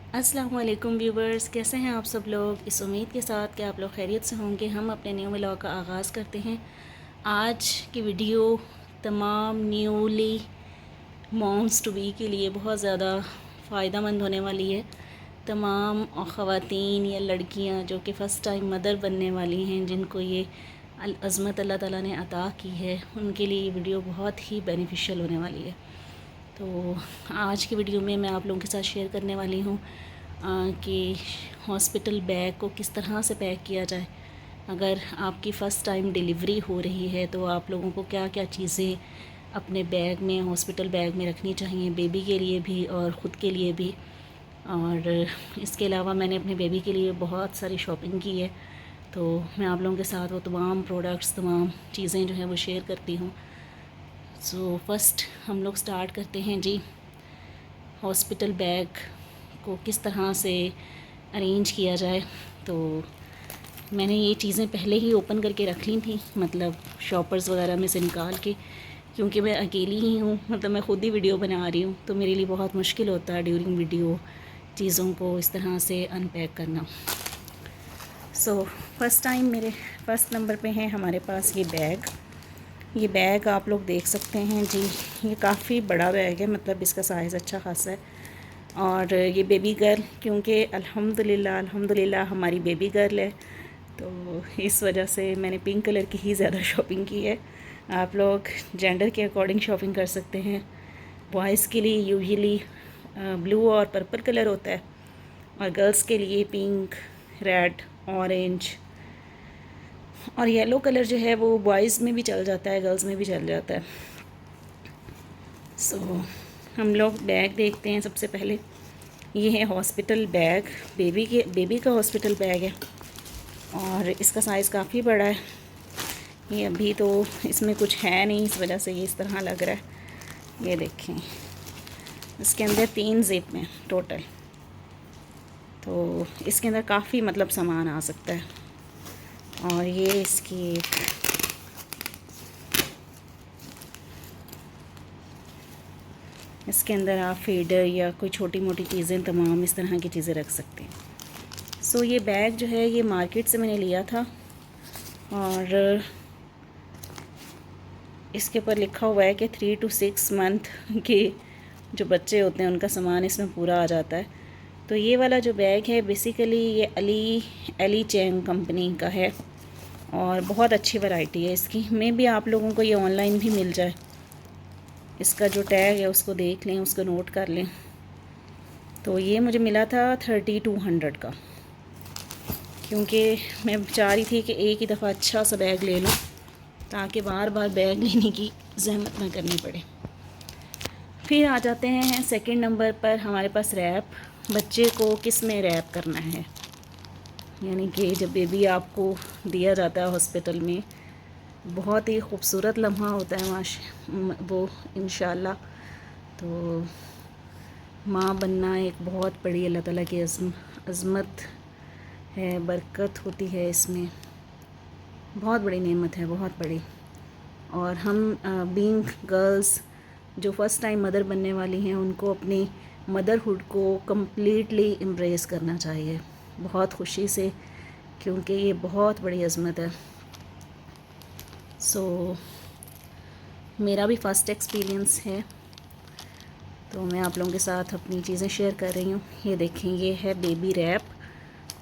अस्सलाम वालेकुम व्यूवर्स, कैसे हैं आप सब लोग। इस उम्मीद के साथ कि आप लोग खैरियत से होंगे, हम अपने न्यू व्लॉग का आगाज़ करते हैं। आज की वीडियो तमाम न्यूली मॉम्स टू बी के लिए बहुत ज़्यादा फ़ायदेमंद होने वाली है। तमाम ख़वातीन या लड़कियां जो कि फ़र्स्ट टाइम मदर बनने वाली हैं, जिनको ये अज़मत अल्लाह ताला ने अता की है, उनके लिए ये वीडियो बहुत ही बेनिफिशियल होने वाली है। तो आज की वीडियो में मैं आप लोगों के साथ शेयर करने वाली हूँ कि हॉस्पिटल बैग को किस तरह से पैक किया जाए। अगर आपकी फ़र्स्ट टाइम डिलीवरी हो रही है तो आप लोगों को क्या क्या चीज़ें अपने बैग में, हॉस्पिटल बैग में रखनी चाहिए, बेबी के लिए भी और ख़ुद के लिए भी। और इसके अलावा मैंने अपने बेबी के लिए बहुत सारी शॉपिंग की है, तो मैं आप लोगों के साथ वो तमाम प्रोडक्ट्स, तमाम चीज़ें जो हैं वो शेयर करती हूँ। सो फर्स्ट हम लोग स्टार्ट करते हैं जी, हॉस्पिटल बैग को किस तरह से अरेंज किया जाए। तो मैंने ये चीज़ें पहले ही ओपन करके रख ली थी, मतलब शॉपर्स वगैरह में से निकाल के, क्योंकि मैं अकेली ही हूँ, मतलब मैं ख़ुद ही वीडियो बना रही हूँ, तो मेरे लिए बहुत मुश्किल होता है ड्यूरिंग वीडियो चीज़ों को इस तरह से अनपैक करना। सो फर्स्ट टाइम मेरे फर्स्ट नंबर पे है हमारे पास ये बैग। ये बैग आप लोग देख सकते हैं जी, ये काफ़ी बड़ा बैग है, मतलब इसका साइज़ अच्छा खासा है। और ये बेबी गर्ल, क्योंकि अल्हम्दुलिल्लाह हमारी बेबी गर्ल है, तो इस वजह से मैंने पिंक कलर की ही ज़्यादा शॉपिंग की है। आप लोग जेंडर के अकॉर्डिंग शॉपिंग कर सकते हैं। बॉयज़ के लिए यूजुअली ब्लू और पर्पल कलर होता है, और गर्ल्स के लिए पिंक, रेड, ऑरेंज और येलो कलर जो है वो बॉयज़ में भी चल जाता है, गर्ल्स में भी चल जाता है। सो हम लोग बैग देखते हैं। सबसे पहले ये है हॉस्पिटल बैग, बेबी का हॉस्पिटल बैग है, और इसका साइज़ काफ़ी बड़ा है। ये अभी तो इसमें कुछ है नहीं, इस वजह से ये इस तरह लग रहा है। ये देखें, इसके अंदर 3 ज़िप हैं टोटल, तो इसके अंदर काफ़ी मतलब सामान आ सकता है। और ये इसकी इसके अंदर आप फीडर या कोई छोटी मोटी चीज़ें, तमाम इस तरह की चीज़ें रख सकते हैं। सो ये बैग जो है ये मार्केट से मैंने लिया था, और इसके ऊपर लिखा हुआ है कि 3 to 6 मंथ के जो बच्चे होते हैं उनका सामान इसमें पूरा आ जाता है। तो ये वाला जो बैग है बेसिकली ये अली चैंग कंपनी का है, और बहुत अच्छी वैरायटी है इसकी। मे भी आप लोगों को ये ऑनलाइन भी मिल जाए। इसका जो टैग है उसको देख लें, उसको नोट कर लें। तो ये मुझे मिला था 3200 का, क्योंकि मैं चाह रही थी कि एक ही दफ़ा अच्छा सा बैग ले लूँ, ताकि बार बार बैग लेने की ज़हमत ना करनी पड़े। फिर आ जाते हैं सेकंड नंबर पर हमारे पास रैप। बच्चे को किस में रैप करना है, यानी कि जब बेबी आपको दिया जाता है हॉस्पिटल में, बहुत ही खूबसूरत लम्हा होता है वो इंशाल्लाह। तो माँ बनना एक बहुत बड़ी अल्लाह ताला की अज़मत है, बरकत होती है इसमें, बहुत बड़ी नेमत है, बहुत बड़ी। और हम बीइंग गर्ल्स जो फ़र्स्ट टाइम मदर बनने वाली हैं, उनको अपनी मदरहुड को कम्प्लीटली एम्ब्रेस करना चाहिए, बहुत खुशी से, क्योंकि ये बहुत बड़ी अज़मत है। सो मेरा भी फ़र्स्ट एक्सपीरियंस है, तो मैं आप लोगों के साथ अपनी चीज़ें शेयर कर रही हूँ। ये देखें, ये है बेबी रैप,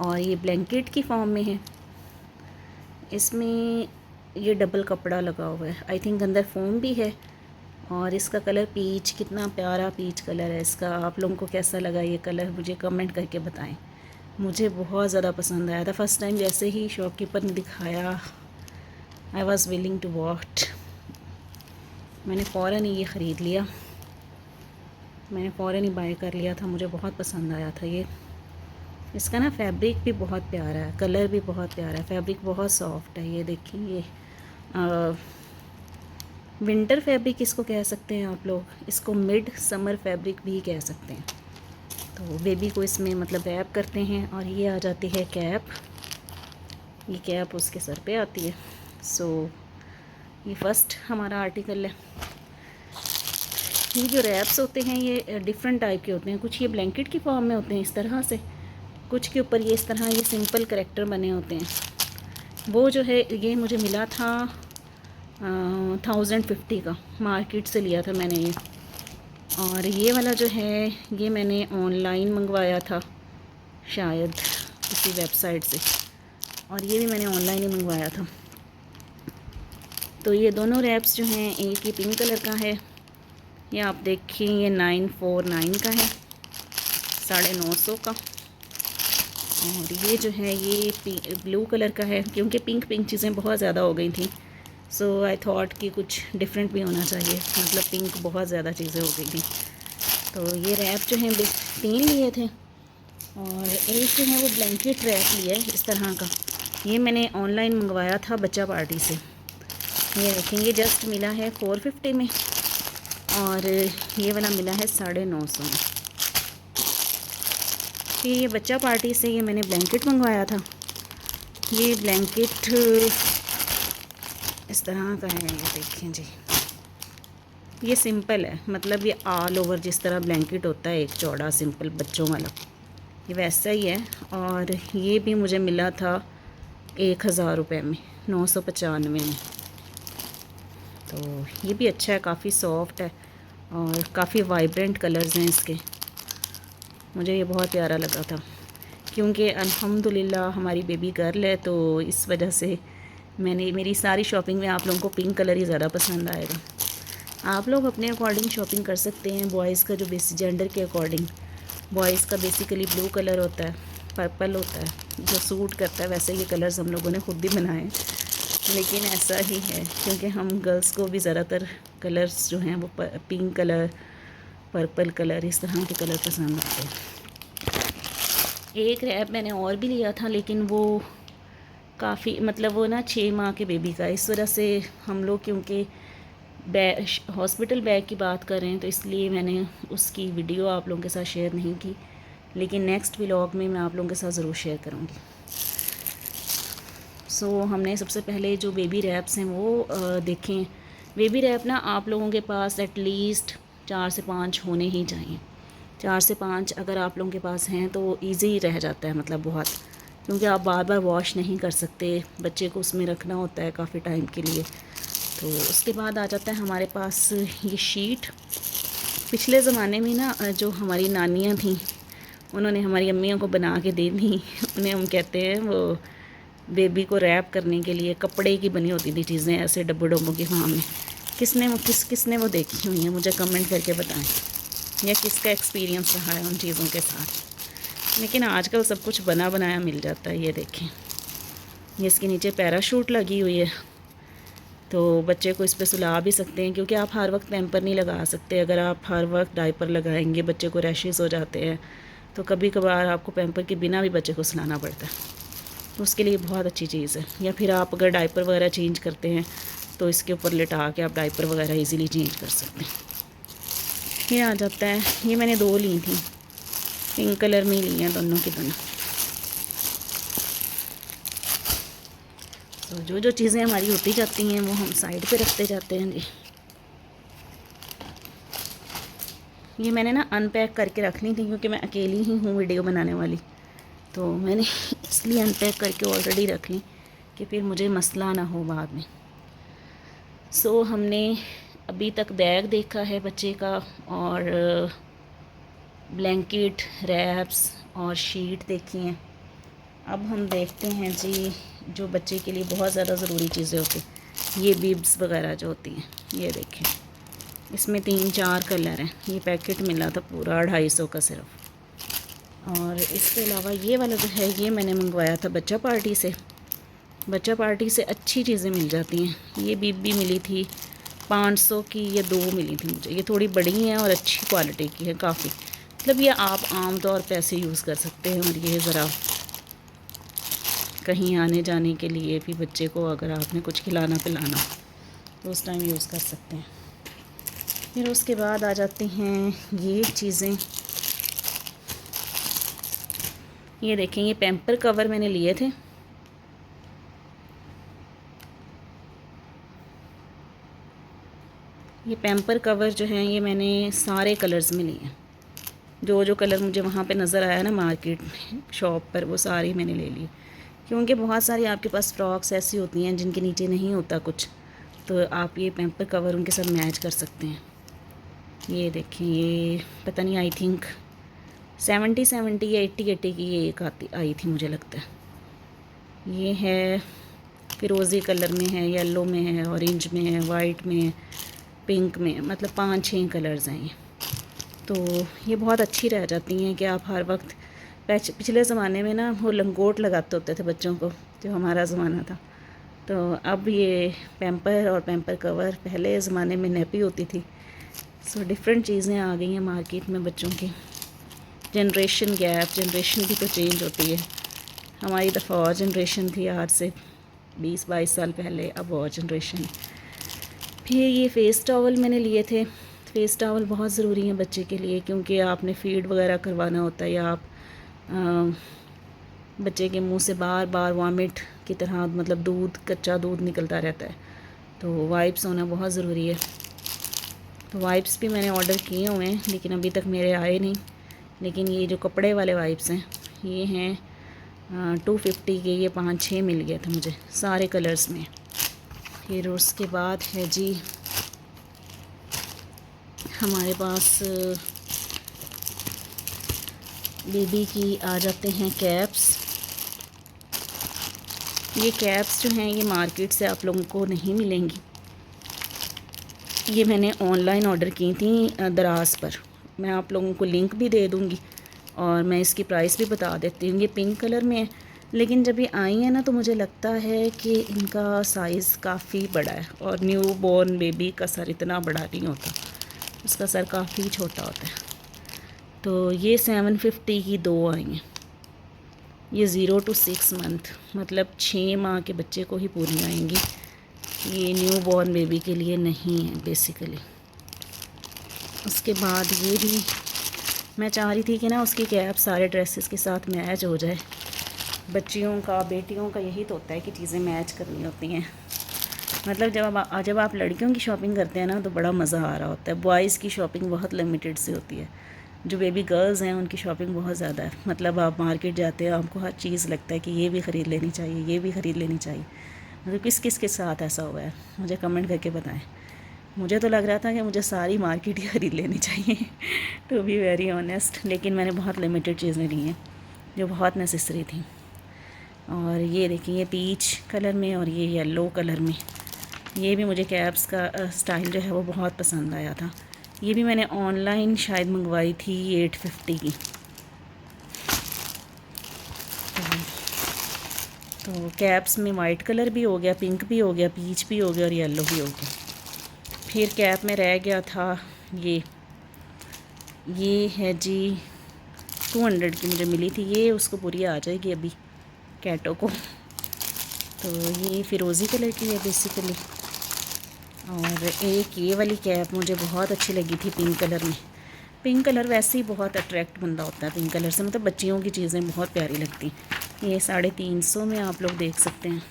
और ये ब्लैंकेट की फॉर्म में है। इसमें ये डबल कपड़ा लगा हुआ है, आई थिंक अंदर फोम भी है। और इसका कलर पीच, कितना प्यारा पीच कलर है इसका। आप लोगों को कैसा लगा ये कलर, मुझे कमेंट करके बताएं। मुझे बहुत ज़्यादा पसंद आया था। फ़र्स्ट टाइम जैसे ही शॉपकीपर ने दिखाया, I was willing to wait. मैंने फ़ौरन ही ये ख़रीद लिया, मैंने फ़ौरन ही बाय कर लिया था, मुझे बहुत पसंद आया था ये। इसका ना फैब्रिक भी बहुत प्यारा है, कलर भी बहुत प्यारा है, फैब्रिक बहुत सॉफ्ट है। ये देखिए, ये विंटर फैब्रिक इसको कह सकते हैं आप लोग, इसको मिड समर फैब्रिक भी कह सकते हैं। तो बेबी को इसमें मतलब रैप करते हैं, और ये आ जाती है कैप। ये कैप उसके सर पे आती है। सो ये फर्स्ट हमारा आर्टिकल है। ये जो रैप्स होते हैं ये डिफरेंट टाइप के होते हैं। कुछ ये ब्लैंकेट की फॉर्म में होते हैं इस तरह से, कुछ के ऊपर ये इस तरह ये सिंपल करैक्टर बने होते हैं। वो जो है ये मुझे मिला था 1050 का, मार्केट से लिया था मैंने ये। और ये वाला जो है ये मैंने ऑनलाइन मंगवाया था शायद किसी वेबसाइट से, और ये भी मैंने ऑनलाइन ही मंगवाया था। तो ये दोनों रैप्स जो हैं, एक ये पिंक कलर का है, ये आप देखिए ये 949 का है, 950 का। और ये जो है ये ब्लू कलर का है, क्योंकि पिंक पिंक चीज़ें बहुत ज़्यादा हो गई थी, सो आई थॉट कि कुछ डिफरेंट भी होना चाहिए, मतलब पिंक बहुत ज़्यादा चीज़ें हो गई थी। तो ये रैप जो हैं 3 लिए थे, और एक जो है वो ब्लैंकेट रैप लिया है इस तरह का। ये मैंने ऑनलाइन मंगवाया था बच्चा पार्टी से। ये देखेंगे जस्ट मिला है 450 में, और ये वाला मिला है 950 में। ये बच्चा पार्टी से ये मैंने ब्लैंकेट मंगवाया था। ये ब्लैंकेट इस तरह का है, ये देखें जी, ये सिंपल है, मतलब ये ऑल ओवर जिस तरह ब्लैंकेट होता है एक चौड़ा सिंपल बच्चों वाला, ये वैसा ही है। और ये भी मुझे मिला था 1000 रुपये में, 995 में। तो ये भी अच्छा है, काफ़ी सॉफ्ट है और काफ़ी वाइब्रेंट कलर्स हैं इसके। मुझे ये बहुत प्यारा लगा था, क्योंकि अल्हम्दुलिल्लाह हमारी बेबी गर्ल है, तो इस वजह से मेरी सारी शॉपिंग में आप लोगों को पिंक कलर ही ज़्यादा पसंद आएगा। आप लोग अपने अकॉर्डिंग शॉपिंग कर सकते हैं। बॉयज़ का जो बेसिक जेंडर के अकॉर्डिंग, बॉयज़ का बेसिकली ब्लू कलर होता है, पर्पल होता है, जो सूट करता है। वैसे ये कलर्स हम लोगों ने ख़ुद भी बनाए हैं, लेकिन ऐसा ही है क्योंकि हम गर्ल्स को भी ज़्यादातर कलर्स जो हैं वो पिंक कलर, पर्पल कलर, इस तरह के कलर पसंद आते हैं। एक रैप मैंने और भी लिया था, लेकिन वो काफ़ी मतलब वो ना 6 माह के बेबी का, इस वजह से हम लोग क्योंकि हॉस्पिटल बैग की बात कर रहे हैं, तो इसलिए मैंने उसकी वीडियो आप लोगों के साथ शेयर नहीं की, लेकिन नेक्स्ट व्लॉग में मैं आप लोगों के साथ ज़रूर शेयर करूँगी। सो हमने सबसे पहले जो बेबी रैप्स हैं वो देखें। बेबी रैप ना आप लोगों के पास एटलीस्ट 4 से 5 होने ही चाहिए। 4 से 5 अगर आप लोगों के पास हैं तो ईजी रह जाता है, मतलब बहुत, क्योंकि आप बार बार वॉश नहीं कर सकते, बच्चे को उसमें रखना होता है काफ़ी टाइम के लिए। तो उसके बाद आ जाता है हमारे पास ये शीट। पिछले ज़माने में ना जो हमारी नानियाँ थीं, उन्होंने हमारी अम्मियों को बना के दे दी। उन्हें हम कहते हैं वो बेबी को रैप करने के लिए कपड़े की बनी होती थी चीज़ें, ऐसे डब्बों डब्बों की फॉर्म में। किसने वो देखी हुई है, मुझे कमेंट करके बताएं, या किसका एक्सपीरियंस रहा है उन चीज़ों के साथ। लेकिन आजकल सब कुछ बना बनाया मिल जाता है। ये देखें, ये इसके नीचे पैराशूट लगी हुई है, तो बच्चे को इस पर सुला भी सकते हैं, क्योंकि आप हर वक्त पैम्पर नहीं लगा सकते। अगर आप हर वक्त डायपर लगाएंगे, बच्चे को रैशेस हो जाते हैं, तो कभी कभार आपको पैम्पर के बिना भी बच्चे को सुलाना पड़ता है, तो उसके लिए बहुत अच्छी चीज़ है। या फिर आप अगर डायपर वगैरह चेंज करते हैं तो इसके ऊपर लिटा के आप डायपर वगैरह इजीली चेंज कर सकते हैं। ये आ जाता है, ये मैंने 2 ली थी, पिंक कलर में ही ली हैं दोनों की दोनों। तो जो जो चीज़ें हमारी होती जाती हैं वो हम साइड पे रखते जाते हैं जी। ये मैंने ना अनपैक करके रखनी थी, क्योंकि मैं अकेली ही हूँ वीडियो बनाने वाली, तो मैंने इसलिए अनपैक करके ऑलरेडी रख ली कि फिर मुझे मसला ना हो बाद में। सो हमने अभी तक बैग देखा है बच्चे का, और ब्लैंकेट, रैप्स और शीट देखी हैं। अब हम देखते हैं जी जो बच्चे के लिए बहुत ज़्यादा ज़रूरी चीज़ें होती हैं, ये बिब्स वगैरह जो होती हैं। ये देखें, इसमें 3-4 कलर हैं। ये पैकेट मिला था पूरा 250 का सिर्फ। और इसके अलावा ये वाला जो है ये मैंने मंगवाया था बच्चा पार्टी से। बच्चा पार्टी से अच्छी चीज़ें मिल जाती हैं। ये बिब भी मिली थी 500 की, ये 2 मिली थी मुझे। ये थोड़ी बड़ी हैं और अच्छी क्वालिटी की है काफ़ी, मतलब ये आप आम तौर पे ऐसे यूज़ कर सकते हैं। और ये ज़रा कहीं आने जाने के लिए भी बच्चे को अगर आपने कुछ खिलाना पिलाना तो उस टाइम यूज़ कर सकते हैं। फिर उसके बाद आ जाती हैं ये चीज़ें। ये देखें, ये पैम्पर कवर मैंने लिए थे। ये पैम्पर कवर जो हैं ये मैंने सारे कलर्स में लिए हैं। जो जो कलर मुझे वहाँ पे नज़र आया ना मार्केट शॉप पर, वो सारे मैंने ले लिए, क्योंकि बहुत सारी आपके पास फ्रॉक्स ऐसी होती हैं जिनके नीचे नहीं होता कुछ, तो आप ये पैम्पर कवर उनके साथ मैच कर सकते हैं। ये देखें, ये पता नहीं, आई थिंक 70 या 80 की ये एक आई थी मुझे लगता है। ये है फिरोज़ी कलर में है, येलो में है, ऑरेंज में है, वाइट में है, पिंक में, मतलब 5-6 कलर्स हैं ये। तो ये बहुत अच्छी रह जाती हैं कि आप हर वक्त, पिछले ज़माने में ना वो लंगोट लगाते होते थे बच्चों को, जो हमारा ज़माना था, तो अब ये पैम्पर और पैम्पर कवर, पहले ज़माने में नेपी होती थी। सो डिफरेंट चीज़ें आ गई हैं मार्केट में बच्चों की। जनरेशन गैप, जनरेशन भी तो चेंज होती है। हमारी दफ़ा और जनरेशन थी आज से 20-22 साल पहले, अब और जनरेशन। फिर ये फ़ेस टॉवल मैंने लिए थे। फ़ेस टॉवल बहुत ज़रूरी है बच्चे के लिए, क्योंकि आपने फ़ीड वगैरह करवाना होता है, या आप बच्चे के मुंह से बार बार वॉमिट की तरह, मतलब दूध, कच्चा दूध निकलता रहता है, तो वाइप्स होना बहुत ज़रूरी है। तो वाइप्स भी मैंने ऑर्डर किए हुए हैं, लेकिन अभी तक मेरे आए नहीं। लेकिन ये जो कपड़े वाले वाइप्स हैं, ये हैं 250 के, ये 5-6 मिल गए थे मुझे सारे कलर्स में। फिर उसके बाद है जी हमारे पास बेबी की आ जाते हैं कैप्स। ये कैप्स जो हैं ये मार्केट से आप लोगों को नहीं मिलेंगी, ये मैंने ऑनलाइन ऑर्डर की थी दराज पर। मैं आप लोगों को लिंक भी दे दूँगी और मैं इसकी प्राइस भी बता देती हूँ। ये पिंक कलर में है, लेकिन जब ये आई है ना तो मुझे लगता है कि इनका साइज़ काफ़ी बड़ा है, और न्यू बॉर्न बेबी का सर इतना बड़ा नहीं होता, उसका सर काफ़ी छोटा होता है। तो ये 750 की 2 आई हैं। ये 0 to 6 मंथ, मतलब 6 माह के बच्चे को ही पूरी आएंगी, ये न्यू बॉर्न बेबी के लिए नहीं है बेसिकली। उसके बाद ये भी मैं चाह रही थी कि ना उसकी कैप सारे ड्रेसेस के साथ मैच हो जाए। बच्चियों का, बेटियों का यही तो होता है कि चीज़ें मैच करनी होती हैं। मतलब जब आप लड़कियों की शॉपिंग करते हैं ना तो बड़ा मज़ा आ रहा होता है। बॉयज़ की शॉपिंग बहुत लिमिटेड सी होती है, जो बेबी गर्ल्स हैं उनकी शॉपिंग बहुत ज़्यादा है। मतलब आप मार्केट जाते हैं, आपको हर चीज़ लगता है कि ये भी ख़रीद लेनी चाहिए, ये भी ख़रीद लेनी चाहिए। मतलब किस किस के साथ ऐसा हुआ है, मुझे कमेंट करके बताएं। मुझे तो लग रहा था कि मुझे सारी मार्केट ही ख़रीद लेनी चाहिए टू बी वेरी ऑनेस्ट, लेकिन मैंने बहुत लिमिटेड चीज़ें ली हैं जो बहुत नेसेसरी थी। और ये देखिए, ये पीच कलर में और ये येलो कलर में, ये भी मुझे कैप्स का स्टाइल जो है वो बहुत पसंद आया था। ये भी मैंने ऑनलाइन शायद मंगवाई थी 850 की। तो कैप्स में वाइट कलर भी हो गया, पिंक भी हो गया, पीच भी हो गया और येलो भी हो गया। फिर कैप में रह गया था ये है जी 200 की मुझे मिली थी, ये उसको पूरी आ जाएगी अभी कैटो को। तो ये फ़िरोज़ी कलर की है बेसिकली। और एक ये वाली कैप मुझे बहुत अच्छी लगी थी पिंक कलर में। पिंक कलर वैसे ही बहुत अट्रैक्ट बंदा होता है पिंक कलर से, मतलब बच्चियों की चीज़ें बहुत प्यारी लगती। ये 350 में आप लोग देख सकते हैं,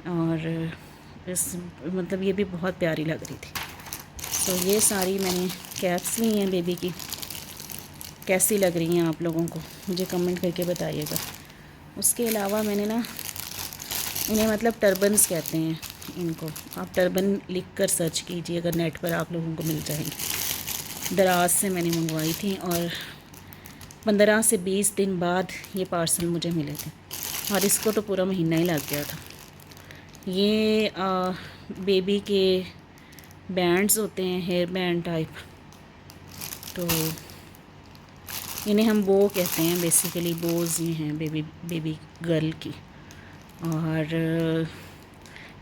और इस मतलब ये भी बहुत प्यारी लग रही थी। तो ये सारी मैंने कैप्स ली हैं बेबी की। कैसी लग रही हैं आप लोगों को मुझे कमेंट करके बताइएगा। उसके अलावा मैंने ना इन्हें, मतलब टर्बन्स कहते हैं इनको, आप टर्बन लिख कर सर्च कीजिए, अगर नेट पर आप लोगों को मिल जाएंगे। दराज से मैंने मंगवाई थी और 15 से 20 दिन बाद ये पार्सल मुझे मिले थे, और इसको तो पूरा महीना ही लग गया था। ये बेबी के बैंड्स होते हैं, हेयर बैंड टाइप, तो इन्हें हम बो कहते हैं बेसिकली। बोज ये हैं बेबी गर्ल की। और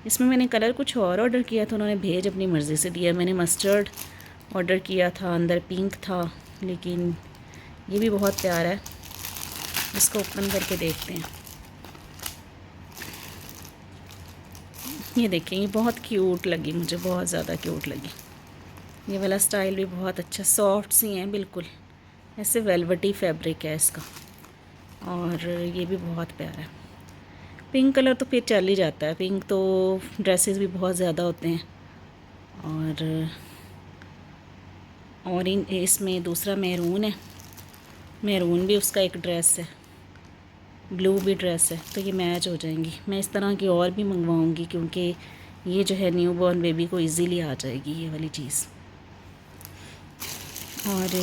इसमें मैंने कलर कुछ और ऑर्डर किया था, उन्होंने भेज अपनी मर्ज़ी से दिया। मैंने मस्टर्ड ऑर्डर किया था, अंदर पिंक था, लेकिन ये भी बहुत प्यारा है। इसको ओपन करके देखते हैं। ये देखें, ये बहुत क्यूट लगी मुझे, बहुत ज़्यादा क्यूट लगी। ये वाला स्टाइल भी बहुत अच्छा, सॉफ्ट सी हैं बिल्कुल, ऐसे वेलवेटी फैब्रिक है इसका, और ये भी बहुत प्यारा है। पिंक कलर तो फिर चल ही जाता है, पिंक तो ड्रेसेस भी बहुत ज़्यादा होते हैं, और इसमें दूसरा मैरून है, मैरून भी उसका एक ड्रेस है, ब्लू भी ड्रेस है, तो ये मैच हो जाएंगी। मैं इस तरह की और भी मंगवाऊंगी क्योंकि ये जो है न्यू बॉर्न बेबी को इजीली आ जाएगी ये वाली चीज़। और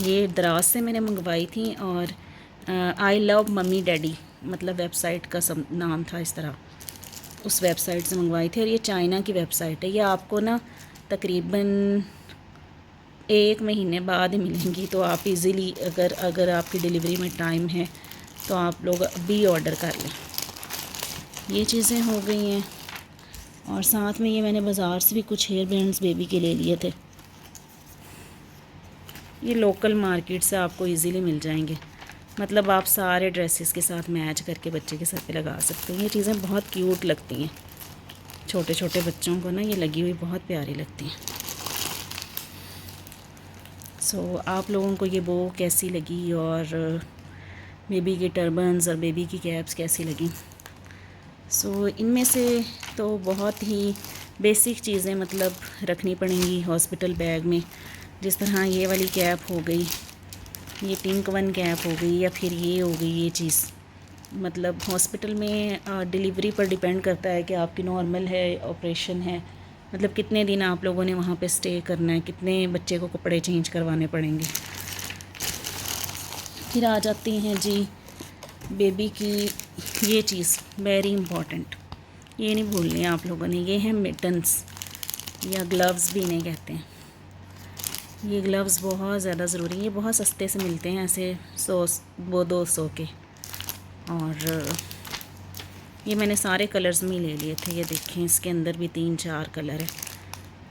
ये दराज से मैंने मंगवाई थी, और आई लव मम्मी डैडी मतलब वेबसाइट का सब नाम था इस तरह, उस वेबसाइट से मंगवाई थी। और ये चाइना की वेबसाइट है, ये आपको ना तकरीबन 1 महीने बाद ही मिलेंगी, तो आप इजीली अगर आपकी डिलीवरी में टाइम है तो आप लोग अभी ऑर्डर कर लें। ये चीज़ें हो गई हैं, और साथ में ये मैंने बाज़ार से भी कुछ हेयर बैंड्स बेबी के ले लिए थे। ये लोकल मार्केट से आपको इजीली मिल जाएंगे, मतलब आप सारे ड्रेसेस के साथ मैच करके बच्चे के सर पे लगा सकते हैं। ये चीज़ें बहुत क्यूट लगती हैं, छोटे छोटे बच्चों को ना ये लगी हुई बहुत प्यारी लगती हैं। सो आप लोगों को ये बो कैसी लगी, और बेबी के टर्बन्स और बेबी की कैप्स कैसी लगी? सो इनमें से तो बहुत ही बेसिक चीज़ें मतलब रखनी पड़ेंगी हॉस्पिटल बैग में, जिस तरह ये वाली कैप हो गई, ये पिंक वन कैप हो गई, या फिर ये हो गई ये चीज़। मतलब हॉस्पिटल में डिलीवरी पर डिपेंड करता है कि आपकी नॉर्मल है, ऑपरेशन है, मतलब कितने दिन आप लोगों ने वहाँ पे स्टे करना है, कितने बच्चे को कपड़े चेंज करवाने पड़ेंगे। फिर आ जाती हैं जी बेबी की ये चीज़ वेरी इम्पॉर्टेंट, ये नहीं भूलनी है आप लोगों ने, ये है मिटन्स या ग्लव्स भी इन्हें कहते हैं। ये ग्लव्स बहुत ज़्यादा ज़रूरी है, ये बहुत सस्ते से मिलते हैं ऐसे 100-200 के, और ये मैंने सारे कलर्स में ले लिए थे। ये देखें इसके अंदर भी 3-4 कलर है,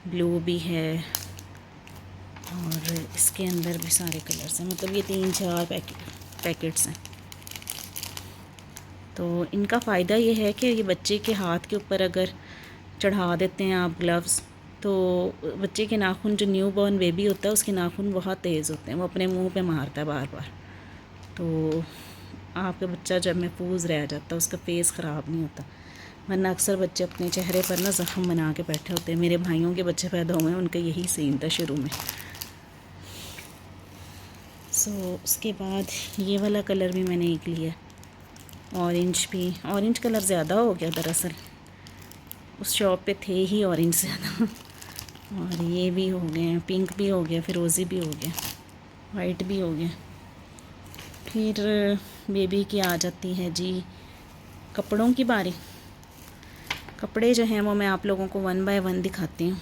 ब्लू भी है, और इसके अंदर भी सारे कलर्स हैं, मतलब ये 3-4 पैकेट्स हैं। तो इनका फ़ायदा ये है कि ये बच्चे के हाथ के ऊपर अगर चढ़ा देते हैं आप ग्लव्स, तो बच्चे के नाखून, जो न्यू बॉर्न बेबी होता है उसके नाखून बहुत तेज़ होते हैं, वो अपने मुंह पे मारता है बार बार, तो आपका बच्चा जब महफूज रह जाता है, उसका फेस ख़राब नहीं होता। वरना अक्सर बच्चे अपने चेहरे पर ना ज़ख़म बना के बैठे होते हैं। मेरे भाइयों के बच्चे पैदा हुए हैं, उनका यही सीन था शुरू में। सो उसके बाद ये वाला कलर भी मैंने एक लिया, ऑरेंज भी। ऑरेंज कलर ज़्यादा हो गया दरअसल, उस शॉप पे थे ही ऑरेंज ज़्यादा। और ये भी हो गए, पिंक भी हो गया, फिरोज़ी भी हो गया, वाइट भी हो गया। फिर बेबी की आ जाती है जी कपड़ों की बारी। कपड़े जो हैं वो मैं आप लोगों को 1 बाय 1 दिखाती हूँ।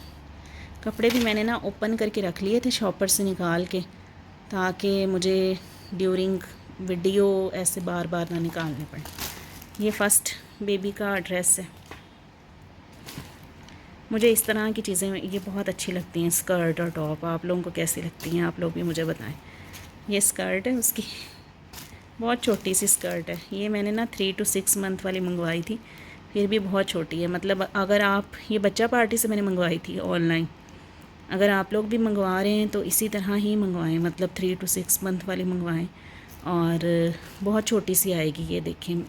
कपड़े भी मैंने ना ओपन करके रख लिए थे शॉपर से निकाल के, ताकि मुझे ड्यूरिंग वीडियो ऐसे बार बार ना निकालने पड़े। ये फ़र्स्ट बेबी का ड्रेस है। मुझे इस तरह की चीज़ें ये बहुत अच्छी लगती हैं, स्कर्ट और टॉप। आप लोगों को कैसी लगती हैं, आप लोग भी मुझे बताएं। ये स्कर्ट है उसकी, बहुत छोटी सी स्कर्ट है। ये मैंने ना 3 to 6 मंथ वाली मंगवाई थी, फिर भी बहुत छोटी है। मतलब अगर आप, ये बच्चा पार्टी से मैंने मंगवाई थी ऑनलाइन, अगर आप लोग भी मंगवा रहे हैं तो इसी तरह ही मंगवाएं, मतलब 3 to 6 मंथ वाली मंगवाएं। और बहुत छोटी सी आएगी। ये देखें,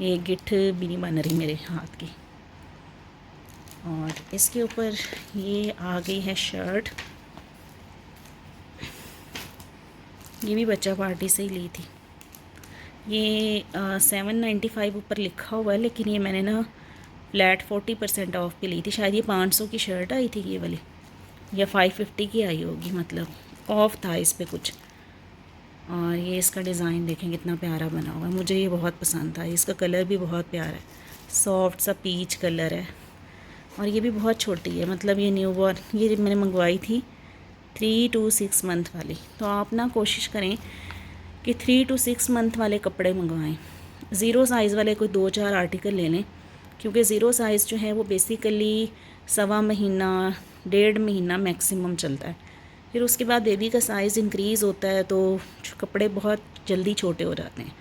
ये गिट्ठ भी नहीं बन रही मेरे हाथ की। और इसके ऊपर ये आ गई है शर्ट, ये भी बच्चा पार्टी से ही ली थी। ये 795 ऊपर लिखा हुआ है, लेकिन ये मैंने ना फ्लैट 40% ऑफ पे ली थी। शायद ये 500 की शर्ट आई थी ये वाली, या 550 की आई होगी, मतलब ऑफ था इस पे कुछ। और ये इसका डिज़ाइन देखें कितना प्यारा बना हुआ है, मुझे ये बहुत पसंद था। इसका कलर भी बहुत प्यारा है, सॉफ्ट सा पीच कलर है। और ये भी बहुत छोटी है, मतलब ये न्यू बॉर्न, ये मैंने मंगवाई थी 3 to 6 मंथ वाली। तो आप ना कोशिश करें कि 3 to 6 मंथ वाले कपड़े मंगवाएं। ज़ीरो साइज़ वाले कोई 2-4 आर्टिकल ले लें, क्योंकि ज़ीरो साइज़ जो है वो बेसिकली 1.25 महीना 1.5 महीना मैक्सिमम चलता है। फिर उसके बाद बेबी का साइज़ इंक्रीज़ होता है, तो कपड़े बहुत जल्दी छोटे हो जाते हैं।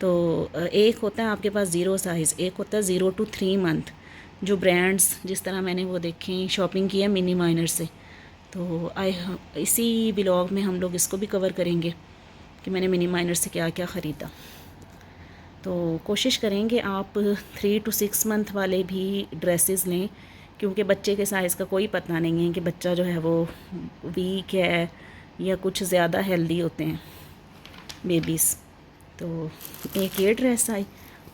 तो एक होता है आपके पास ज़ीरो साइज़, एक होता है 0 to 3 मंथ। जो ब्रांड्स, जिस तरह मैंने वो देखें, शॉपिंग की है मिनी माइनर से, तो इसी ब्लॉग में हम लोग इसको भी कवर करेंगे कि मैंने मिनी माइनर से क्या क्या ख़रीदा। तो कोशिश करेंगे आप 3 to 6 मंथ वाले भी ड्रेसेस लें, क्योंकि बच्चे के साइज़ का कोई पता नहीं है कि बच्चा जो है वो वीक है या कुछ ज़्यादा हेल्दी होते हैं बेबीज़। तो एक ये ड्रेस आई,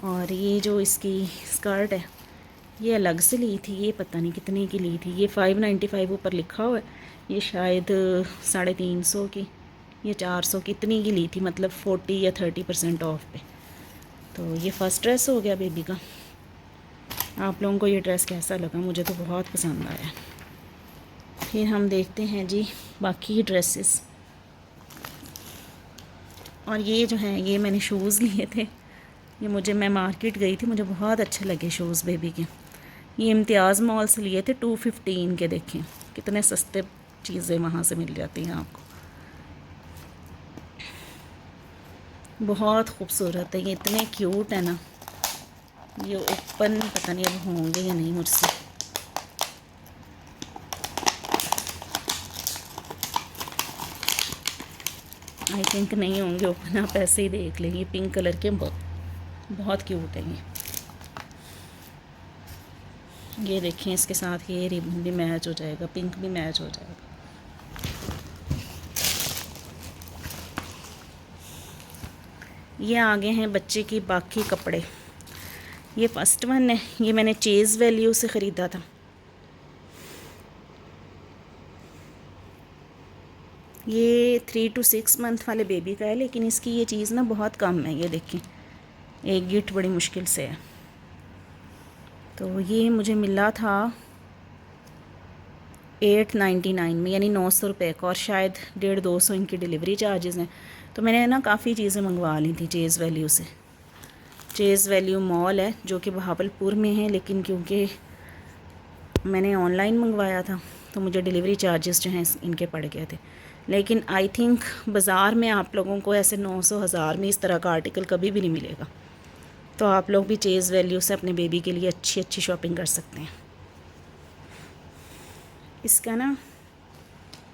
और ये जो इसकी स्कर्ट है ये अलग से ली थी, ये पता नहीं कितने की ली थी। ये 595 ऊपर लिखा हुआ है, ये शायद 350 की या 400 की इतनी की ली थी, मतलब 40 या 30% ऑफ पे। तो ये फ़र्स्ट ड्रेस हो गया बेबी का। आप लोगों को ये ड्रेस कैसा लगा? मुझे तो बहुत पसंद आया। फिर हम देखते हैं जी बाकी ड्रेसेस। और ये जो है ये मैंने शूज़ लिए थे, ये मैं मार्केट गई थी, मुझे बहुत अच्छे लगे शूज़ बेबी के। ये इम्तियाज़ मॉल से लिए थे 215 के। देखें कितने सस्ते चीज़ें वहाँ से मिल जाती हैं आपको। बहुत खूबसूरत है ये, इतने क्यूट है ना। ये ओपन पता नहीं अब होंगे या नहीं मुझसे। आई थिंक नहीं होंगे ओपन, आप ऐसे ही देख लें। ये पिंक कलर के बहुत क्यूट है ये देखें, इसके साथ ये रिबन भी मैच हो जाएगा, पिंक भी मैच हो जाएगा। ये आगे हैं बच्चे की बाकी कपड़े। ये फर्स्ट वन है, ये मैंने चेज़ वैल्यू से ख़रीदा था। ये 3 to 6 मंथ वाले बेबी का है, लेकिन इसकी ये चीज़ ना बहुत कम है। ये देखें एक गिट बड़ी मुश्किल से है। तो ये मुझे मिला था 899 में, यानी 900 रुपये का, और शायद 150-200 इनकी डिलीवरी चार्जेस हैं। तो मैंने ना काफ़ी चीज़ें मंगवा ली थी चेज़ वैल्यू से। चेज़ वैल्यू मॉल है जो कि बहावलपुर में है, लेकिन क्योंकि मैंने ऑनलाइन मंगवाया था तो मुझे डिलीवरी चार्जेस जो हैं इनके पड़ गए थे। लेकिन आई थिंक बाज़ार में आप लोगों को ऐसे 900-1000 में इस तरह का आर्टिकल कभी भी नहीं मिलेगा। तो आप लोग भी चेज़ वैल्यू से अपने बेबी के लिए अच्छी शॉपिंग कर सकते हैं। इसका ना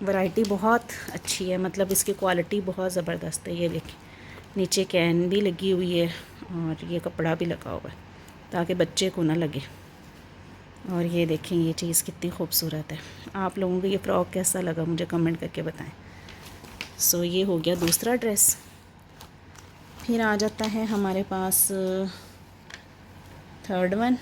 वैरायटी बहुत अच्छी है, मतलब इसकी क्वालिटी बहुत ज़बरदस्त है। ये देखिए नीचे कैन भी लगी हुई है और ये कपड़ा भी लगा हुआ है ताकि बच्चे को ना लगे। और ये देखें ये चीज़ कितनी खूबसूरत है। आप लोगों को ये फ़्रॉक कैसा लगा मुझे कमेंट करके बताएं। सो ये हो गया दूसरा ड्रेस। फिर आ जाता है हमारे पास थर्ड वन।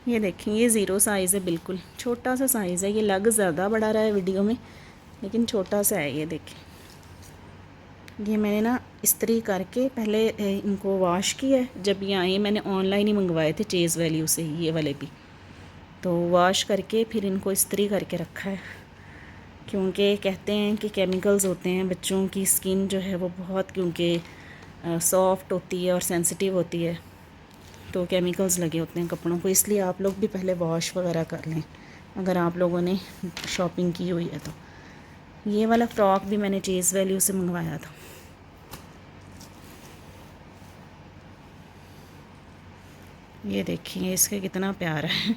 ये देखें ये ज़ीरो साइज़ है, बिल्कुल छोटा सा साइज़ है। ये लग ज़्यादा बड़ा रहा है वीडियो में, लेकिन छोटा सा है। ये देखें ये मैंने ना इस्त्री करके पहले इनको वॉश किया है। जब ये आए मैंने ऑनलाइन ही मंगवाए थे चेज़ वैल्यू से ये वाले भी, तो वॉश करके फिर इनको इस्त्री करके रखा है, क्योंकि कहते हैं कि केमिकल्स होते हैं। बच्चों की स्किन जो है वो बहुत क्योंकि सॉफ्ट होती है और सेंसिटिव होती है, तो केमिकल्स लगे होते हैं कपड़ों को, इसलिए आप लोग भी पहले वॉश वगैरह कर लें अगर आप लोगों ने शॉपिंग की हुई है तो। ये वाला फ़्रॉक भी मैंने चेज़ वैल्यू से मंगवाया था। ये देखिए इसका कितना प्यारा है।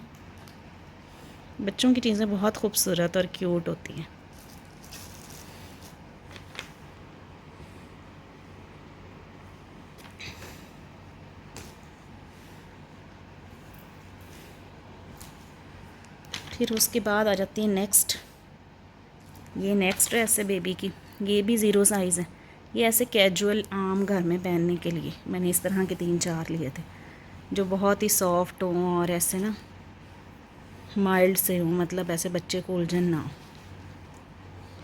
बच्चों की चीज़ें बहुत खूबसूरत और क्यूट होती हैं। फिर उसके बाद आ जाती है नेक्स्ट। ये नेक्स्ट ड्रेस है बेबी की। ये भी ज़ीरो साइज़ है। ये ऐसे कैजुअल आम घर में पहनने के लिए मैंने इस तरह के 3-4 लिए थे जो बहुत ही सॉफ्ट हों और ऐसे ना माइल्ड से हों, मतलब ऐसे बच्चे को उलझन ना हो।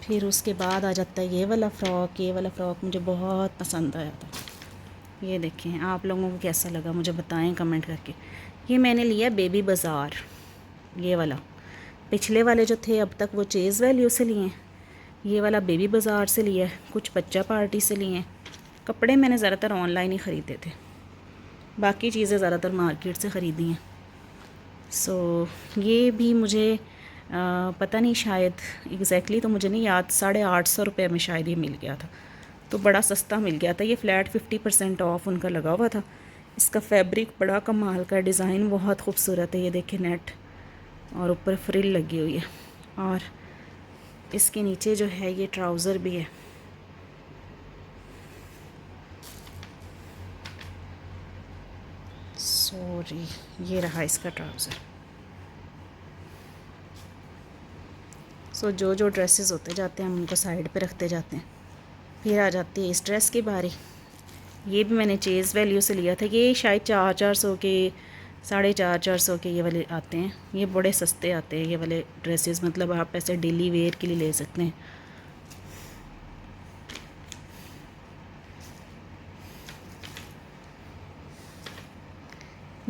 फिर उसके बाद आ जाता है ये वाला फ़्रॉक। ये वाला फ़्रॉक मुझे बहुत पसंद आया था। ये देखें आप लोगों को कैसा लगा मुझे बताएं कमेंट करके। ये मैंने लिया बेबी बाज़ार, ये वाला। पिछले वाले जो थे अब तक वो चेज़ वैल्यू से लिए हैं, ये वाला बेबी बाज़ार से लिया है, कुछ बच्चा पार्टी से लिए हैं। कपड़े मैंने ज़्यादातर ऑनलाइन ही ख़रीदे थे, बाकी चीज़ें ज़्यादातर मार्केट से ख़रीदी हैं। सो ये भी मुझे पता नहीं, शायद एग्जैक्टली तो मुझे नहीं याद, 850 रुपये में शायद ये मिल गया था, तो बड़ा सस्ता मिल गया था। ये फ्लैट 50% ऑफ उनका लगा हुआ था। इसका फैब्रिक बड़ा कमाल का, डिज़ाइन बहुत खूबसूरत है। ये देखें नेट और ऊपर फ्रिल लगी हुई है, और इसके नीचे जो है ये ट्राउज़र भी है। और ये रहा इसका ट्राउज़र। सो जो जो ड्रेसेस होते जाते हैं हम उनको साइड पे रखते जाते हैं। फिर आ जाती है इस ड्रेस की बारी। ये भी मैंने चेज़ वैल्यू से लिया था। ये शायद 400 के 450 के ये वाले आते हैं। ये बड़े सस्ते आते हैं ये वाले ड्रेसेस, मतलब आप ऐसे डेली वेयर के लिए ले सकते हैं।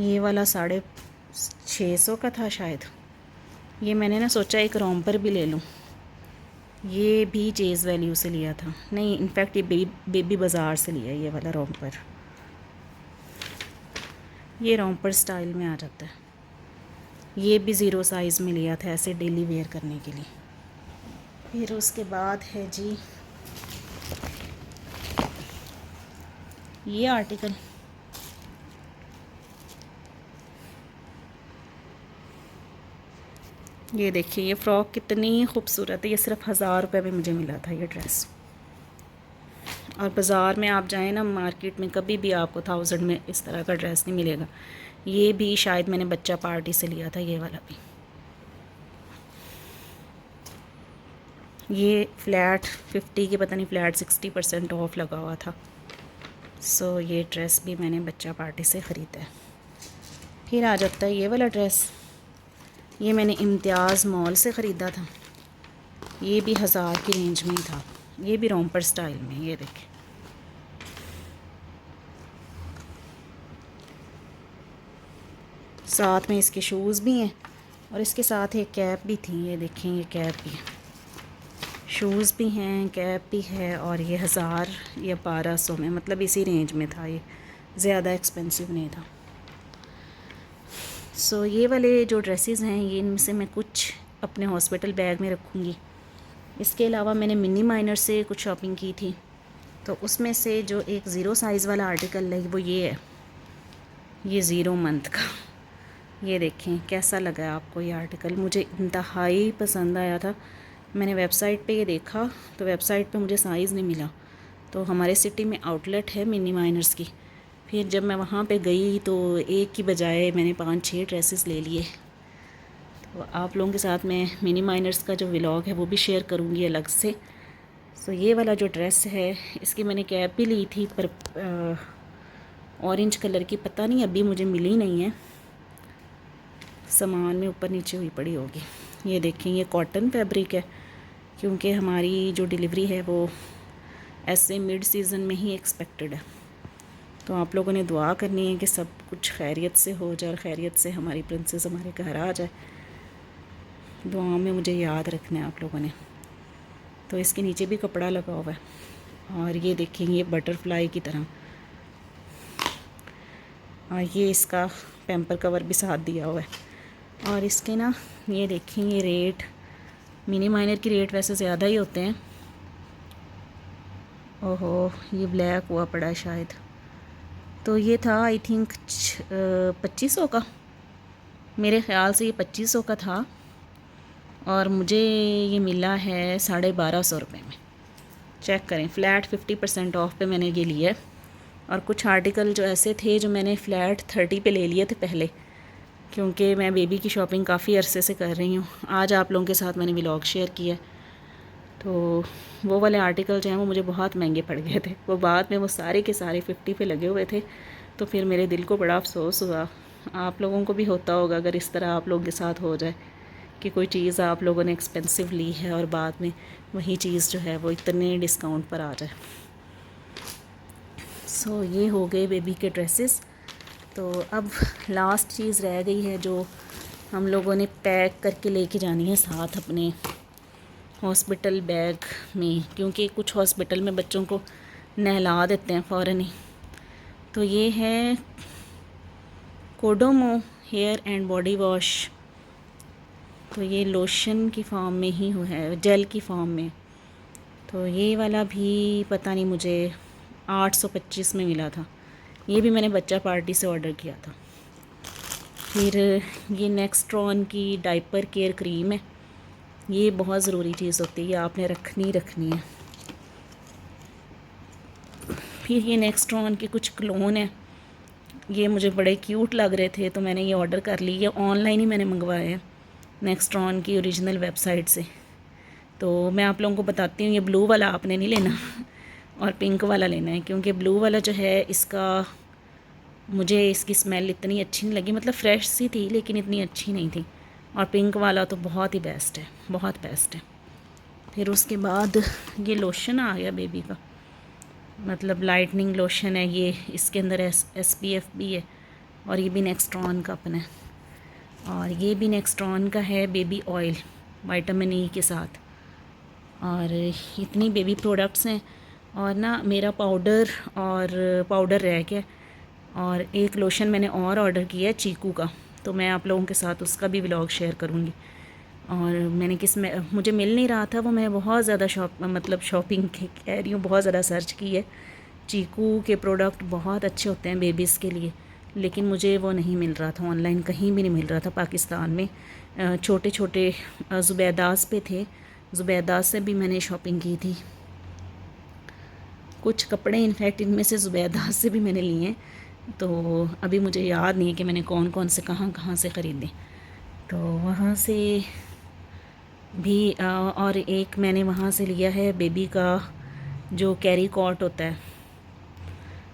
ये वाला 650 का था शायद। ये मैंने ना सोचा एक रोम्पर भी ले लूँ। ये भी चेज़ वैल्यू से लिया था, नहीं इनफैक्ट ये बेबी बाज़ार से लिया ये वाला रोम्पर। ये रोम्पर स्टाइल में आ जाता है। ये भी 0 साइज़ में लिया था ऐसे डेली वेयर करने के लिए। फिर उसके बाद है जी ये आर्टिकल। ये देखिए ये फ़्रॉक कितनी खूबसूरत है। ये सिर्फ 1000 रुपये में मुझे मिला था ये ड्रेस। और बाज़ार में आप जाएँ ना मार्केट में, कभी भी आपको 1000 में इस तरह का ड्रेस नहीं मिलेगा। ये भी शायद मैंने बच्चा पार्टी से लिया था ये वाला भी। ये फ्लैट 50 के पता नहीं फ्लैट 60% ऑफ लगा हुआ था। सो ये ड्रेस भी मैंने बच्चा पार्टी से ख़रीदा है। फिर आ जाता है ये वाला ड्रेस। ये मैंने इम्तियाज़ मॉल से ख़रीदा था। ये भी 1000 की रेंज में ही था। ये भी रोम्पर स्टाइल में। ये देखें साथ में इसके शूज़ भी हैं और इसके साथ एक कैप भी थी। ये देखें ये कैप भी है, शूज़ भी हैं, कैप भी है। और ये 1000 या 1200 में, मतलब इसी रेंज में था। ये ज़्यादा एक्सपेंसिव नहीं था। सो ये वाले जो ड्रेसेस हैं ये इनमें से मैं कुछ अपने हॉस्पिटल बैग में रखूँगी। इसके अलावा मैंने मिनी माइनर से कुछ शॉपिंग की थी, तो उसमें से जो एक 0 साइज़ वाला आर्टिकल है वो ये है, ये 0 मंथ का। ये देखें कैसा लगा आपको ये आर्टिकल। मुझे इंतहाई पसंद आया था। मैंने वेबसाइट पे ये देखा तो वेबसाइट पे मुझे साइज़ नहीं मिला, तो हमारे सिटी में आउटलेट है मिनी माइनर्स की। फिर जब मैं वहाँ पे गई तो एक की बजाय मैंने 5-6 ड्रेसेस ले लिए। तो आप लोगों के साथ मैं मिनी माइनर्स का जो व्लॉग है वो भी शेयर करूँगी अलग से। सो ये वाला जो ड्रेस है इसकी मैंने कैप भी ली थी, पर ऑरेंज कलर की, पता नहीं अभी मुझे मिली नहीं है, सामान में ऊपर नीचे हुई पड़ी होगी। ये देखें ये कॉटन फैब्रिक है, क्योंकि हमारी जो डिलीवरी है वो ऐसे मिड सीज़न में ही एक्सपेक्टेड है। तो आप लोगों ने दुआ करनी है कि सब कुछ खैरियत से हो जाए और खैरियत से हमारी प्रिंसेस हमारे घर आ जाए। दुआ में मुझे याद रखना है आप लोगों ने। तो इसके नीचे भी कपड़ा लगा हुआ है और ये देखेंगे ये बटरफ्लाई की तरह, और ये इसका पैम्पर कवर भी साथ दिया हुआ है। और इसके ना ये देखेंगे रेट, मिनी माइनर की रेट वैसे ज़्यादा ही होते हैं। ओहो ये ब्लैक हुआ पड़ा है शायद, तो ये था आई थिंक 2500 का, मेरे ख़्याल से ये 2500 का था और मुझे ये मिला है 1250 रुपये में। चेक करें, फ़्लैट 50% ऑफ पे मैंने ये लिया है। और कुछ आर्टिकल जो ऐसे थे जो मैंने फ़्लैट 30 पे ले लिए थे पहले, क्योंकि मैं बेबी की शॉपिंग काफ़ी अरसे से कर रही हूँ। आज आप लोगों के साथ मैंने व्लॉग शेयर किया, तो वो वाले आर्टिकल जो हैं वो मुझे बहुत महंगे पड़ गए थे। वो बाद में वो सारे के सारे 50 पे लगे हुए थे, तो फिर मेरे दिल को बड़ा अफसोस हुआ। आप लोगों को भी होता होगा अगर इस तरह आप लोगों के साथ हो जाए कि कोई चीज़ आप लोगों ने एक्सपेंसिव ली है और बाद में वही चीज़ जो है वो इतने डिस्काउंट पर आ जाए। सो ये हो गए बेबी के ड्रेसेस। तो अब लास्ट चीज़ रह गई है जो हम लोगों ने पैक करके लेके जानी है साथ अपने हॉस्पिटल बैग में, क्योंकि कुछ हॉस्पिटल में बच्चों को नहला देते हैं फ़ौरन ही। तो ये है कोडोमो हेयर एंड बॉडी वॉश। तो ये लोशन की फॉर्म में ही है, जेल की फॉर्म में। तो ये वाला भी पता नहीं मुझे 825 में मिला था। ये भी मैंने बच्चा पार्टी से ऑर्डर किया था। फिर ये नेक्स्ट्रॉन की डाइपर केयर क्रीम है। ये बहुत ज़रूरी चीज़ होती है, ये आपने रखनी है। फिर ये नेक्स्ट्रॉन के कुछ क्लोन है, ये मुझे बड़े क्यूट लग रहे थे तो मैंने ये ऑर्डर कर ली। ये ऑनलाइन ही मैंने मंगवाए हैं नेक्स्ट्रॉन की ओरिजिनल वेबसाइट से। तो मैं आप लोगों को बताती हूँ, ये ब्लू वाला आपने नहीं लेना और पिंक वाला लेना है, क्योंकि ब्लू वाला जो है इसका मुझे इसकी स्मेल इतनी अच्छी नहीं लगी, मतलब फ़्रेश सी थी लेकिन इतनी अच्छी नहीं थी। और पिंक वाला तो बहुत ही बेस्ट है, बहुत बेस्ट है। फिर उसके बाद ये लोशन आ गया बेबी का, मतलब लाइटनिंग लोशन है ये, इसके अंदर SPF भी है और ये भी नेक्स्ट्रॉन का अपना है। और ये भी नेक्स्ट्रॉन का है बेबी ऑयल विटामिन E के साथ। और इतनी बेबी प्रोडक्ट्स हैं। और ना मेरा पाउडर रह गया और एक लोशन मैंने और ऑर्डर किया है चीकू का, तो मैं आप लोगों के साथ उसका भी व्लॉग शेयर करूँगी। और मैंने मुझे मिल नहीं रहा था वो, मैं बहुत ज़्यादा शॉपिंग कह रही हूँ, बहुत ज़्यादा सर्च की है। चीकू के प्रोडक्ट बहुत अच्छे होते हैं बेबीज़ के लिए, लेकिन मुझे वो नहीं मिल रहा था ऑनलाइन, कहीं भी नहीं मिल रहा था पाकिस्तान में। छोटे छोटे ज़ुबैदास पे थे, ज़ुबैदास से भी मैंने शॉपिंग की थी। कुछ कपड़े इनफैक्ट इनमें से ज़ुबैदास से भी मैंने लिए हैं, तो अभी मुझे याद नहीं है कि मैंने कौन कौन से कहाँ से ख़रीदे। तो वहाँ से भी और एक मैंने वहाँ से लिया है बेबी का जो कैरी कॉट होता है,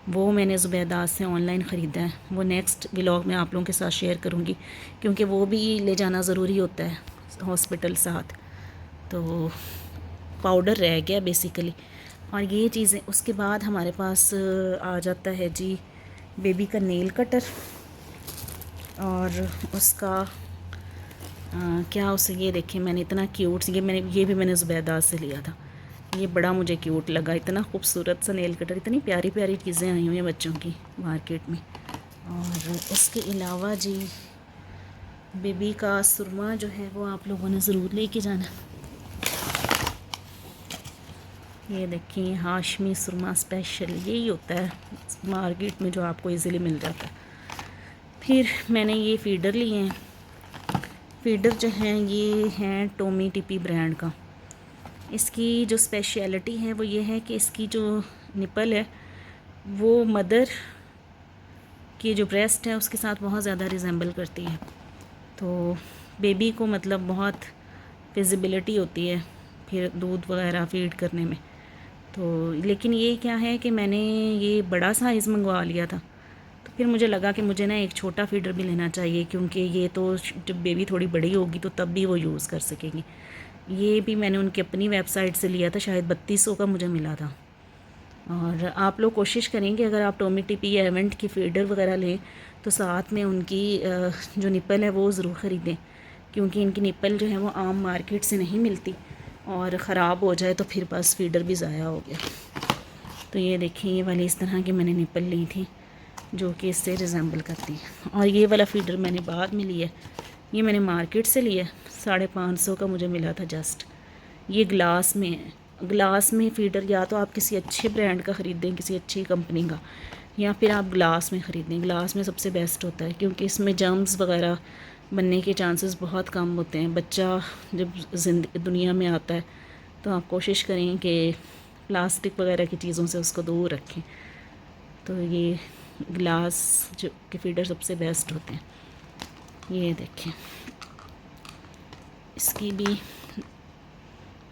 वो मैंने ज़ुबैदास से ऑनलाइन ख़रीदा है। वो नेक्स्ट व्लॉग में आप लोगों के साथ शेयर करूँगी, क्योंकि वो भी ले जाना ज़रूरी होता है हॉस्पिटल साथ। तो पाउडर रह गया बेसिकली। और ये चीज़ें, उसके बाद हमारे पास आ जाता है जी बेबी का नेल कटर, और उसका क्या उसे, ये देखिए मैंने इतना क्यूट, ये भी मैंने ज़ुबैदा से लिया था। ये बड़ा मुझे क्यूट लगा, इतना खूबसूरत सा नेल कटर, इतनी प्यारी प्यारी चीज़ें आई हुई हैं बच्चों की मार्केट में। और उसके अलावा जी बेबी का सुरमा जो है वो आप लोगों ने ज़रूर लेके जाना। ये देखिए हाशमी सुरमा स्पेशल, यही होता है मार्केट में जो आपको इजीली मिल जाता है। फिर मैंने ये फीडर लिए हैं। फीडर जो हैं ये हैं टॉमी टिपी ब्रांड का। इसकी जो स्पेशलिटी है वो ये है कि इसकी जो निपल है वो मदर की जो ब्रेस्ट है उसके साथ बहुत ज़्यादा रिजेंबल करती है, तो बेबी को मतलब बहुत फिजिबिलिटी होती है फिर दूध वगैरह फीड करने में। तो लेकिन ये क्या है कि मैंने ये बड़ा साइज़ मंगवा लिया था, तो फिर मुझे लगा कि मुझे ना एक छोटा फीडर भी लेना चाहिए, क्योंकि ये तो जब बेबी थोड़ी बड़ी होगी तो तब भी वो यूज़ कर सकेगी। ये भी मैंने उनकी अपनी वेबसाइट से लिया था, शायद 3200 का मुझे मिला था। और आप लोग कोशिश करेंगे अगर आप टॉमी टिपी या एवेंट की फीडर वगैरह लें तो साथ में उनकी जो निपल है वो ज़रूर ख़रीदें, क्योंकि इनकी निपल जो है वो आम मार्केट से नहीं मिलती, और ख़राब हो जाए तो फिर बस फीडर भी ज़ाया हो गया। तो ये देखिए ये वाली इस तरह की मैंने निपल ली थी जो कि इससे रिजेंबल करती है। और ये वाला फीडर मैंने बाद में लिया, ये मैंने मार्केट से लिया, 550 का मुझे मिला था जस्ट। ये ग्लास में है, ग्लास में फीडर या तो आप किसी अच्छे ब्रांड का ख़रीदें, किसी अच्छी कंपनी का, या फिर आप ग्लास में ख़रीदें। ग्लास में सबसे बेस्ट होता है क्योंकि इसमें जर्म्स वगैरह बनने के चांसेस बहुत कम होते हैं। बच्चा जब दुनिया में आता है तो आप कोशिश करें कि प्लास्टिक वगैरह की चीज़ों से उसको दूर रखें। तो ये ग्लास जो के फीडर सबसे बेस्ट होते हैं। ये देखें इसकी भी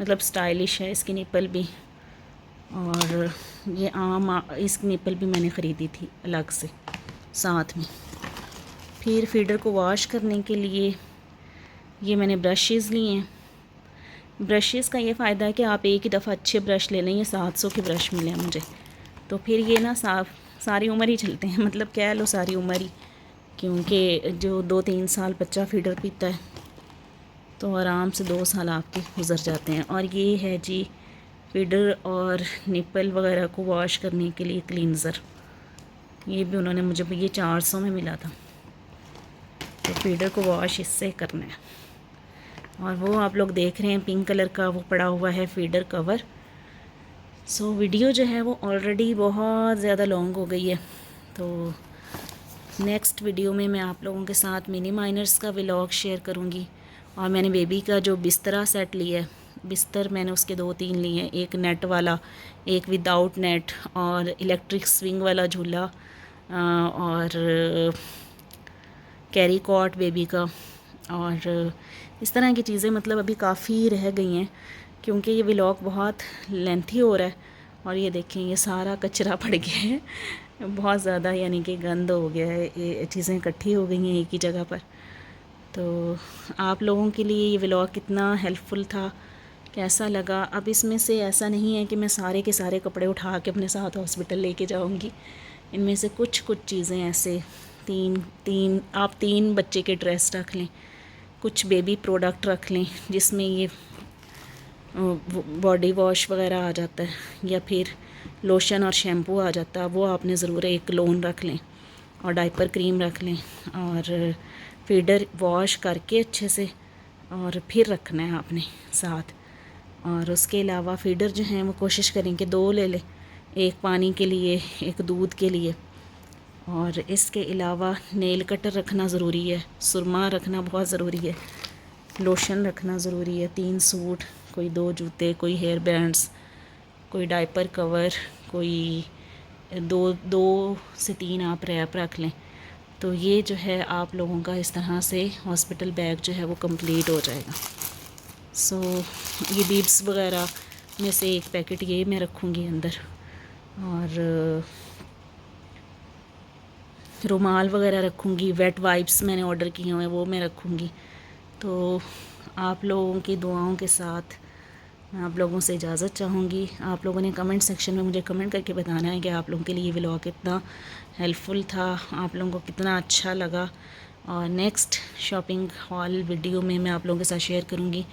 मतलब स्टाइलिश है इसकी निपल भी, और ये आम इसकी निपल भी मैंने ख़रीदी थी अलग से साथ में। फिर फीडर को वॉश करने के लिए ये मैंने ब्रशेज़ लिए हैं। ब्रशेज़ का ये फ़ायदा है कि आप एक ही दफ़ा अच्छे ब्रश ले लें। ये 700 के ब्रश मिले हैं मुझे, तो फिर ये ना सारी उम्र ही चलते हैं, मतलब कह लो सारी उम्र ही, क्योंकि जो 2-3 साल बच्चा फीडर पीता है तो आराम से 2 साल आपके गुजर जाते हैं। और ये है जी फीडर और निपल वगैरह को वॉश करने के लिए क्लींज़र, ये भी उन्होंने मुझे ये 400 में मिला था। तो फीडर को वॉश इससे करना है। और वो आप लोग देख रहे हैं पिंक कलर का वो पड़ा हुआ है फीडर कवर। सो वीडियो जो है वो ऑलरेडी बहुत ज़्यादा लॉन्ग हो गई है, तो नेक्स्ट वीडियो में मैं आप लोगों के साथ मिनी माइनर्स का व्लॉग शेयर करूँगी। और मैंने बेबी का जो बिस्तरा सेट लिया है, बिस्तर मैंने उसके 2-3 लिए हैं, एक नेट वाला, एक विदाउट नेट, और इलेक्ट्रिक स्विंग वाला झूला और कैरी कॉट बेबी का, और इस तरह की चीज़ें मतलब अभी काफ़ी रह गई हैं क्योंकि ये व्लॉग बहुत लेंथी हो रहा है। और ये देखें ये सारा कचरा पड़ गया है बहुत ज़्यादा, यानी कि गंद हो गया है, ये चीज़ें इकट्ठी हो गई हैं एक ही जगह पर। तो आप लोगों के लिए ये व्लॉग कितना हेल्पफुल था, कैसा लगा? अब इसमें से ऐसा नहीं है कि मैं सारे के सारे कपड़े उठा के अपने साथ हॉस्पिटल लेके जाऊंगी। इनमें से कुछ कुछ चीज़ें ऐसे आप तीन बच्चे के ड्रेस रख लें, कुछ बेबी प्रोडक्ट रख लें जिसमें ये बॉडी वॉश वगैरह आ जाता है या फिर लोशन और शैम्पू आ जाता है, वो आपने ज़रूर एक लोन रख लें, और डायपर क्रीम रख लें, और फीडर वॉश करके अच्छे से और फिर रखना है आपने साथ। और उसके अलावा फीडर जो हैं वो कोशिश करें कि 2 ले लें, एक पानी के लिए एक दूध के लिए। और इसके अलावा नेल कटर रखना ज़रूरी है, सुरमा रखना बहुत ज़रूरी है, लोशन रखना ज़रूरी है, 3 सूट, कोई 2 जूते, कोई हेयर बैंड्स, कोई डायपर कवर, कोई दो से 3 आप रैप रख लें। तो ये जो है आप लोगों का इस तरह से हॉस्पिटल बैग जो है वो कंप्लीट हो जाएगा। सो ये बीड्स वगैरह में से एक पैकेट ये मैं रखूँगी अंदर, और रुमाल वगैरह रखूँगी, वेट वाइप्स मैंने ऑर्डर किए हुए हैं वो मैं रखूँगी। तो आप लोगों की दुआओं के साथ मैं आप लोगों से इजाज़त चाहूँगी। आप लोगों ने कमेंट सेक्शन में मुझे कमेंट करके बताना है कि आप लोगों के लिए ये व्लॉग कितना हेल्पफुल था, आप लोगों को कितना अच्छा लगा। और नेक्स्ट शॉपिंग हॉल वीडियो में मैं आप लोगों के साथ शेयर करूँगी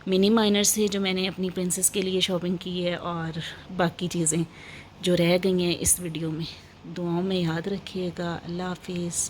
मिनी माइनर से जो मैंने अपनी प्रिंसेस के लिए शॉपिंग की है, और बाकी चीज़ें जो रह गई हैं इस वीडियो में। दुआओं में याद रखिएगा। अल्लाह हाफिज़।